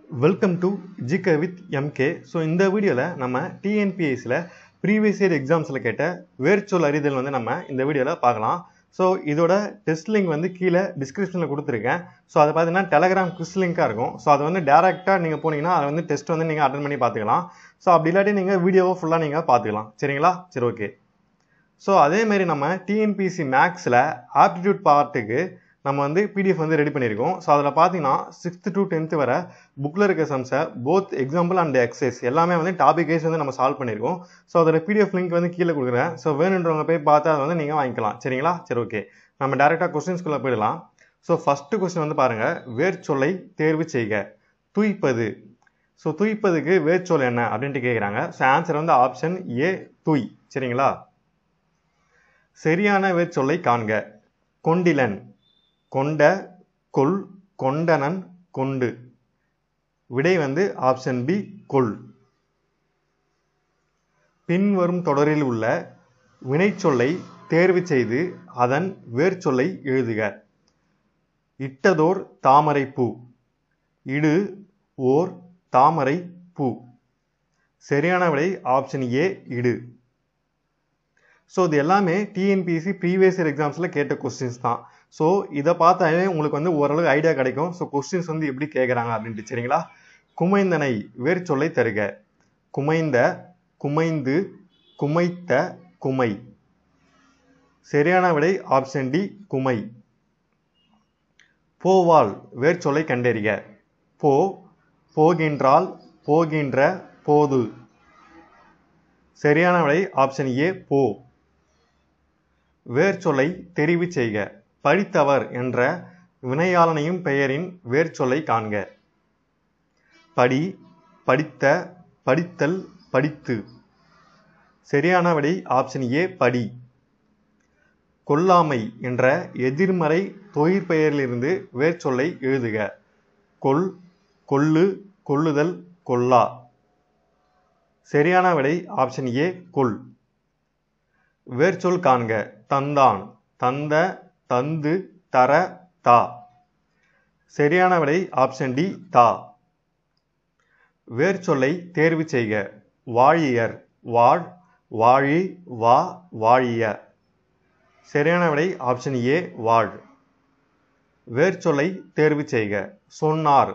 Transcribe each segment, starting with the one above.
Welcome to GK with MK. So இந்த வீடியோல நம்ம TNPSல previous year examsல கேட்ட வேர்ச்சொல் அறிதல் வந்து நம்ம இந்த வீடியோல பார்க்கலாம். So இதோட டெஸ்ட் லிங்க் வந்து கீழே டிஸ்கிரிப்ஷன்ல கொடுத்திருக்கேன். So அது பார்த்தீங்கன்னா Telegram quiz லிங்கா இருக்கும். So அது வந்து டைரக்ட்டா நீங்க போனீங்கன்னா அது வந்து டெஸ்ட் வந்து நீங்க அட்டெண்ட் பண்ணி பார்த்துக்கலாம். So அப்படி இல்லாட்டி நீங்க வீடியோவை ஃபுல்லா நீங்க பார்த்துக்கலாம். சரிங்களா? சரி ஓகே. So அதே மாதிரி நம்ம TNPSC மேக்ஸ்ல ஆப்டிடியூட் பார்ட்டுக்கு நம்ம வந்து PDF வந்து ரெடி பண்ணியிருக்கோம். ஸோ அதில் பார்த்தீங்கன்னா 6th to 10th வர புக்கில் இருக்க சம்ஸை போத் எக்ஸாம்பிள் அண்ட் எக்ஸசைஸ் எல்லாமே வந்து டாபிக் வைஸ் வந்து நம்ம சால்வ் பண்ணியிருக்கோம். ஸோ அதோட PDF லிங்க் வந்து கீழே கொடுக்குறேன். ஸோ வேணுன்றவங்க போய் பார்த்து அதை வந்து நீங்கள் வாங்கிக்கலாம். சரிங்களா? சரி ஓகே. நம்ம டேரெக்டாக கொஸ்டின்ஸ்குள்ளே போயிடலாம். ஸோ ஃபஸ்ட்டு கொஸ்டின் வந்து பாருங்கள், வேர்ச்சொல்லை தேர்வு செய்க. துய்ப்பது. ஸோ துய்ப்பதுக்கு வேர்ச்சொல் என்ன அப்படின்ட்டு கேட்குறாங்க. ஸோ ஆன்சர் வந்து ஆப்ஷன் ஏ துய். சரிங்களா? சரியான வேர்ச்சொல்லை காண்க. கொண்டிலன், கொண்ட, கொள், கொண்டனன், கொண்டு. விடை வந்து ஆப்ஷன் பி கொள். பின்வரும் தொடரில் உள்ள வினைச்சொல்லை தேர்வு செய்து அதன் வேர்ச்சொல்லை எழுதுக. இட்டதோர் தாமரை பூ. இடு ஓர் தாமரை பூ. சரியான விடை ஆப்ஷன் ஏ இடு. ஸோ இது எல்லாமே டிஎன்பிஎஸ்சி ப்ரீவியஸ் இயர் எக்ஸாம்ஸில் கேட்ட கொஸ்டின்ஸ் தான். ஸோ இதை பார்த்தாலே உங்களுக்கு வந்து ஓரளவு ஐடியா கிடைக்கும். ஸோ கொஸ்டின்ஸ் வந்து எப்படி கேட்குறாங்க அப்படின்ட்டு. சரிங்களா? குமைந்தனை வேர்ச்சொல்லை தருக. குமைந்த, குமைந்து, குமைத்த, குமை. சரியான விடை ஆப்ஷன் டி குமை. போவாள் வேர்ச்சொல்லை கண்டறிக. போ, போகின்றாள், போகின்ற, போது. சரியான விடை ஆப்ஷன் ஏ போ. வேர்ச்சொல்லை தெரிவு செய்க. படித்தவர் என்ற வினையாளனையும் பெயரின் வேர்ச்சொல்லை காண்க. படி, படித்த, படித்தல், படித்து. சரியான விடை ஆப்ஷன் ஏ படி. கொல்லாமை என்ற எதிர்மறை தொழிற்பெயரிலிருந்து வேர்ச்சொல்லை எழுதுக. கொல், கொள்ளு, கொள்ளுதல், கொல்லா. சரியான விடை ஆப்ஷன் ஏ கொல். வேர்ச்சொல் காண்க. தந்தான், தந்த, தந்து, தர, தா. சரியான விடை ஆப்ஷன் டி தா. வேர்ச்சொல்லை தேர்வு செய்க. வாழியர், வாழ், வாழி, வா, வாழிய. சரியான விடை ஆப்ஷன் ஏ வாழ். வேர்ச்சொல்லை தேர்வு செய்க. சொன்னார்,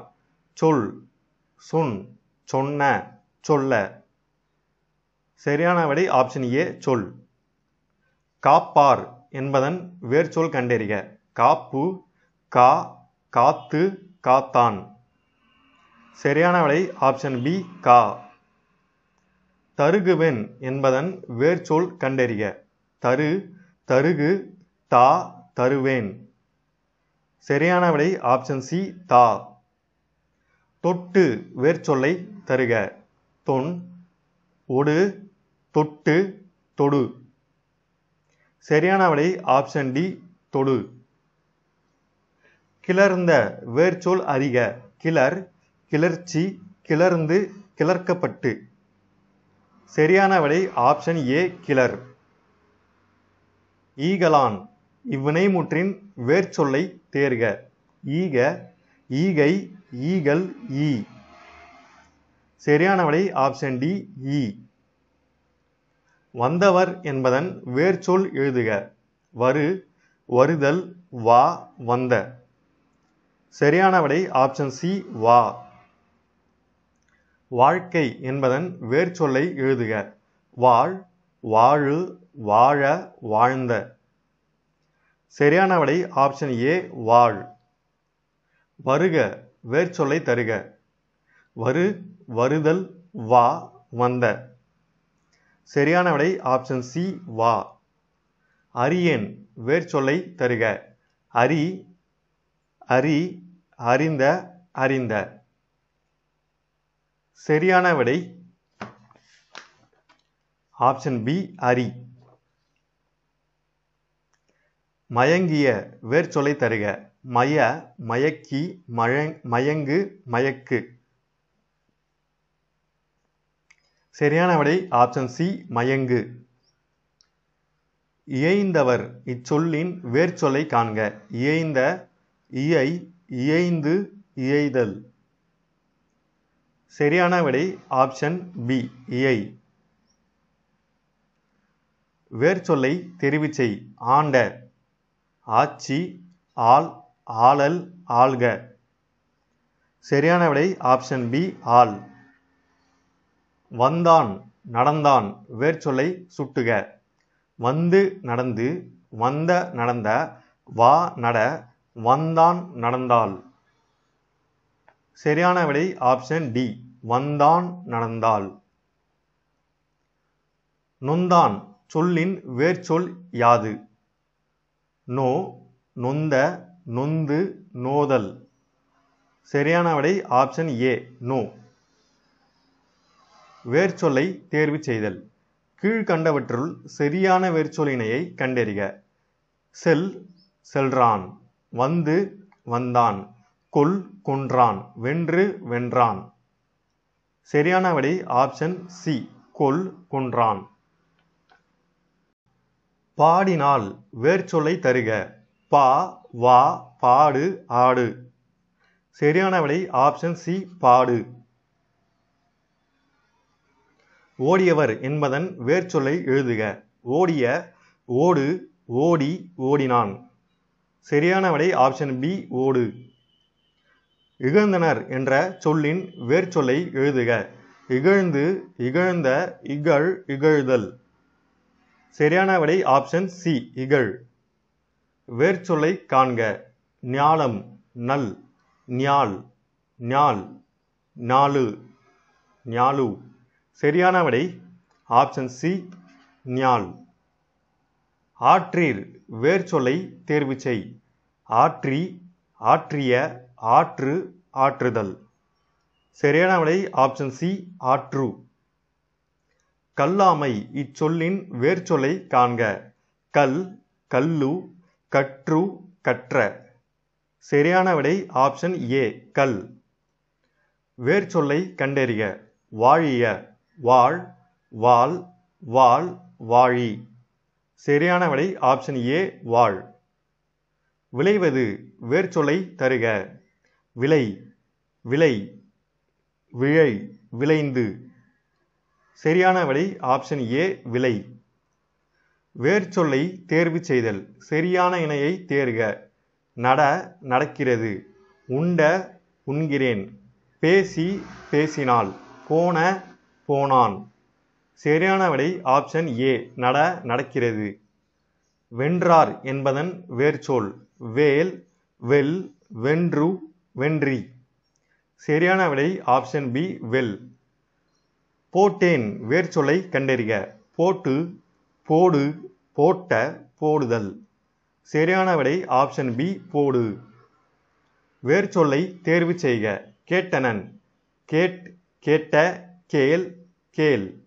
சொல், சொன், சொன்ன, சொல்ல. சரியான விடை ஆப்ஷன் ஏ சொல். காப்பார் என்பதன் வேர்ச்சொல் கண்டறிக. காப்பு, கா, காத்து, காத்தான். சரியான விடை ஆப்ஷன் பி கா. தருகுவென் என்பதன் வேர்ச்சொல் கண்டறிக. தரு, தருகு, தா, தருவேன். சரியான விடை ஆப்ஷன் சி தா. தொட்டு வேர்ச்சொல்லை தருக. தொன், ஒடு, தொட்டு, தொடு. சரியான விடை ஆப்ஷன் டி தொடு. கிளர்ந்த வேர்ச்சொல் அறிக. கிளர், கிளர்ச்சி, கிளர்ந்து, கிளர்க்கப்பட்டு. சரியான விடை ஆப்ஷன் ஏ கிளர். ஈகலான் இவ்வினைமுற்றின் வேர்ச்சொல்லை தேர்க. ஈக, ஈகை, ஈகல், ஈ. சரியான விடை ஆப்ஷன் டி ஈ. வந்தவர் என்பதன் வேர்ச்சொல் எழுதுக. வரு, வருதல், வா, வந்த. சரியான விடை ஆப்ஷன் சி வா. வாழ்க்கை என்பதன் வேர்ச்சொல்லை எழுதுக. வாழ், வாழு, வாழ, வாழ்ந்த. சரியான விடை ஆப்ஷன் ஏ வாழ். வருக வேர்ச்சொல்லை தருக. வரு, வருதல், வா, வந்த. சரியான விடை ஆப்ஷன் சி வா. அறியேன் வேர்ச்சொல்லை தருக. அறி, அறி, அறிந்த, அறிந்த. சரியான விடை ஆப்ஷன் பி அறி. மயங்கிய வேர்ச்சொல்லை தருக. மய, மயக்கி, மயங்கு, மயக்கு. சரியான விடை ஆப்ஷன் சி மயங்கு. இயைந்தவர் இச்சொல்லின் வேர்ச்சொல்லை காண்க. இயைந்த, இயை, இயைந்து, இயைதல். சரியான விடை ஆப்ஷன் பி இயை. வேர்ச்சொல்லை தெரிவு செய். ஆண்ட, ஆட்சி, ஆள், ஆளல், ஆள்க. சரியான விடை ஆப்ஷன் பி ஆள். வந்தான், நடந்தான். வேர்ச்சொல்லை சுட்டுக. வந்து நடந்து, வந்த நடந்த, வா நட, வந்தான் நடந்தாள். சரியான விடை ஆப்ஷன் டி வந்தான் நடந்தாள். நொந்தான் சொல்லின் வேர்ச்சொல் யாது? நோ, நொந்த, நொந்து, நோதல். சரியான விடை ஆப்ஷன் ஏ நோ. வேர்ச்சொல்லை தேர்வு செய்தல். கீழ்கண்டவற்றுள் சரியான வேர்ச்சொல்லினையை கண்டறிக. செல், செல்றான். வந்து, வந்தான். கொல், கொன்றான். வென்று, வென்றான். சரியான விடை ஆப்ஷன் சி கொல், கொன்றான். பாடினால் வேர்ச்சொல்லை தருக. பா, வா, பாடு, ஆடு. சரியான விடை ஆப்ஷன் சி பாடு. ஓடியவர் என்பதன் வேர்ச்சொல்லை எழுதுக. ஓடிய, ஓடு, ஓடி, ஓடினான். சரியான விடை ஆப்ஷன் பி ஓடு. இகழ்ந்தனர் என்ற சொல்லின் வேர்ச்சொல்லை எழுதுக. இகழ்ந்து, இகழ்ந்த, இகழ், இகழ்தல். சரியான விடை ஆப்ஷன் சி இகழ். வேர்ச்சொல்லை காண்க. ஞாலம், நல், ஞால், ஞால், ஞாலு, ஞாலு. சரியான விடை ஆப்ஷன் சி ஞால். ஆற்றீர் வேர்ச்சொல்லை தேர்வு செய். ஆற்றி, ஆற்றிய, ஆற்று, ஆற்றுதல். சரியான விடை ஆப்ஷன் சி ஆற்று. கல்லாமை இச்சொல்லின் வேர்ச்சொல்லை காண்க. கல், கல்லு, கற்று, கற்ற. சரியான விடை ஆப்ஷன் ஏ கல். வேர்ச்சொல்லை கண்டறிக. வாழிய, வாழ், வாள், வாள், வாழி. சரியான விடை ஆப்ஷன் ஏ வாழ். விளைவது வேர்ச்சொல்லை தருக. விளை, விளை, விழை, விளைந்து. சரியான விடை ஆப்ஷன் ஏ விளை. வேர்ச்சொல்லை தேர்வு செய்தல். சரியான இணையை தேர்க. நட, நடக்கிறது. உண்ட, உண்கிறேன். பேசி, பேசினாள். போன, போனான். சரியான விடை ஆப்ஷன் ஏ நட, நடக்கிறது. வென்றார் என்பதன் வேர்ச்சொல். வேல், வெல், வென்று, வென்றி. சரியான விடை ஆப்ஷன் பி வெல். போட்டேன் வேர்ச்சொல்லை கண்டறிக. போட்டு, போடு, போட்ட, போடுதல். சரியான விடை ஆப்ஷன் பி போடு. வேர்ச்சொல்லை தேர்வு செய்க. கேட்டனன், கேட், கேட்ட, கேள், கேள்.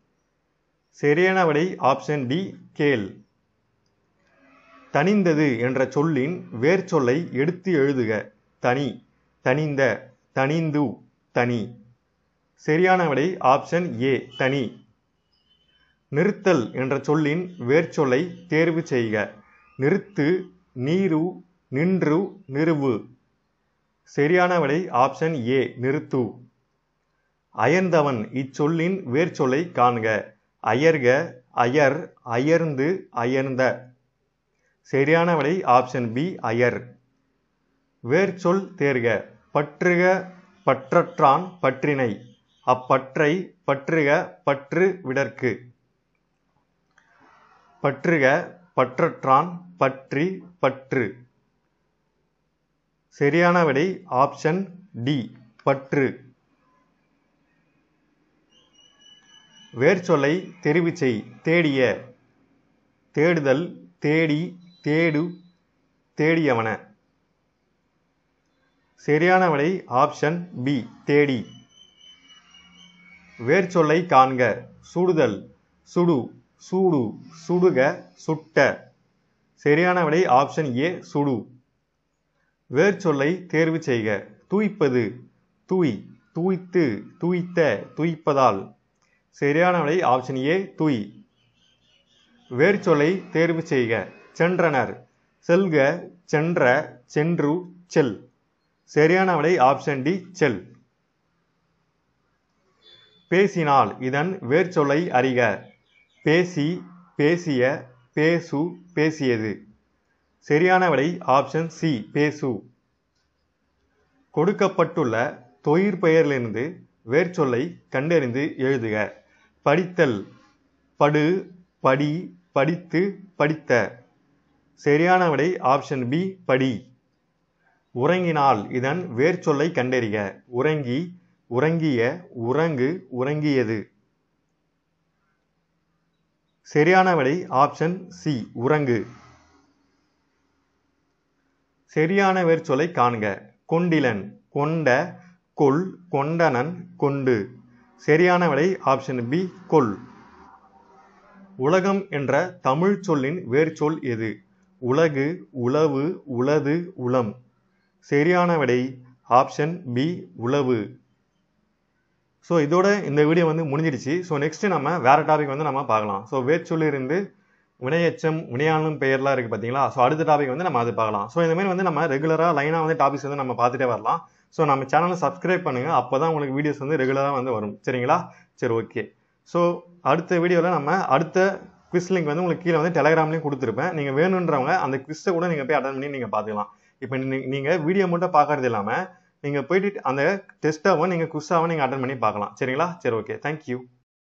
சரியான விடை ஆப்ஷன் டி கேள். தனிந்தது என்ற சொல்லின் வேர்ச்சொல்லை எடுத்து எழுதுக. தனி, தனிந்த, தனிந்து, தனி. சரியான விடை ஆப்ஷன் ஏ தனி. நிறுத்தல் என்ற சொல்லின் வேர்ச்சொல்லை தேர்வு செய்க. நிறுத்து, நீரு, நின்று, நிறுவு. சரியான விடை ஆப்ஷன் ஏ நிறுத்து. அயர்ந்தவன் இச்சொல்லின் வேர்ச்சொல்லை காண்க. அயர்க, அயர், அயர்ந்து, அயர்ந்த. சரியான விடை ஆப்ஷன் பி அயர். வேர்ச்சொல் தேர்க. பற்றுக, பற்றற்றான், பற்றினை. அப்பற்றை பற்றுக, பற்று விடற்கு. பற்றுக, பற்றற்றான், பற்றி, பற்று. சரியான விடை ஆப்ஷன் டி பற்று. வேர்ச்சொல்லை தெரிவு செய். தேடிய, தேடுதல், தேடி, தேடு, தேடியவன. சரியான விடை ஆப்ஷன் பி தேடி. வேர்ச்சொல்லை காண்க. சுடுதல், சுடு, சூடு, சுடுக, சுட்ட. சரியான விடை ஆப்ஷன் ஏ சுடு. வேர்ச்சொல்லை தேர்வு செய்க. தூய்ப்பது, தூய், தூய்த்து, தூய்த்த, தூய்ப்பதால். சரியான விடை ஆப்ஷன் ஏ தூய். வேர்ச்சொல்லை தேர்வு செய்க. சென்றனர், செல்க, சென்ற, சென்று, செல். சரியான விடை ஆப்ஷன் டி செல். பேசினால் இதன் வேர்ச்சொல்லை அறிக. பேசி, பேசிய, பேசு, பேசியது. சரியான விடை ஆப்ஷன் சி, பேசு. கொடுக்கப்பட்டுள்ள தொழிற்பெயரிலிருந்து வேர்ச்சொல்லை கண்டறிந்து எழுதுக. படித்தல், படு, படி, படித்து, படித்த. சரியான விடை ஆப்ஷன் பி, படி. உறங்கினால் இதன் வேர்ச்சொல்லை கண்டறிக. உறங்கி, உறங்கிய, உறங்கு, உறங்கியது. சரியான விடை ஆப்ஷன் சி, உறங்கு. சரியான வேர்ச்சொல்லை காண்க. கொண்டிலன், கொண்ட, கொல், கொண்டனன், கொண்டு. சரியான விடை ஆப்ஷன் பி, கொல். உலகம் என்ற தமிழ் சொல்லின் வேர்ச்சொல் எது? உலகு, உளவு, உளது, உளம். சரியான விடை ஆப்ஷன் பி, உளவு. ஸோ இதோட இந்த வீடியோ வந்து முடிஞ்சிடுச்சு. ஸோ நெக்ஸ்ட் நம்ம வேற டாபிக் வந்து நம்ம பார்க்கலாம். ஸோ வேர்ச்சொல்லிருந்து வினையெச்சம், வினையாளும் பெயர்லாம் இருக்குது பார்த்தீங்களா? ஸோ அடுத்த டாபிக் வந்து நம்ம அது பார்க்கலாம். ஸோ இந்த மாதிரி வந்து நம்ம ரெகுலராக லைனாக வந்து டாபிக்ஸ் வந்து நம்ம பார்த்துட்டே வரலாம். ஸோ நம்ம சேனலை சப்ஸ்கிரைப் பண்ணுங்கள். அப்போ தான் உங்களுக்கு வீடியோஸ் வந்து ரெகுலராக வந்து வரும். சரிங்களா? சரி, ஓகே. ஸோ அடுத்த வீடியோவில் நம்ம அடுத்த குவிஸ் லிங்க் வந்து உங்களுக்கு கீழே வந்து டெலகிராம்லேயும் கொடுத்துருப்பேன். நீங்கள் வேணுன்றவங்க அந்த குவிஸை கூட நீங்கள் போய் அட்டன் பண்ணி நீங்கள் பார்த்துக்கலாம். இப்போ நீங்கள் வீடியோ மட்டும் பார்க்கறது இல்லாமல் நீங்கள் போயிட்டு அந்த டெஸ்ட்டாகவும் நீங்கள் குவிஸாகவும் நீங்கள் அட்டன் பண்ணி பார்க்கலாம். சரிங்களா? சரி, ஓகே. தேங்க்யூ.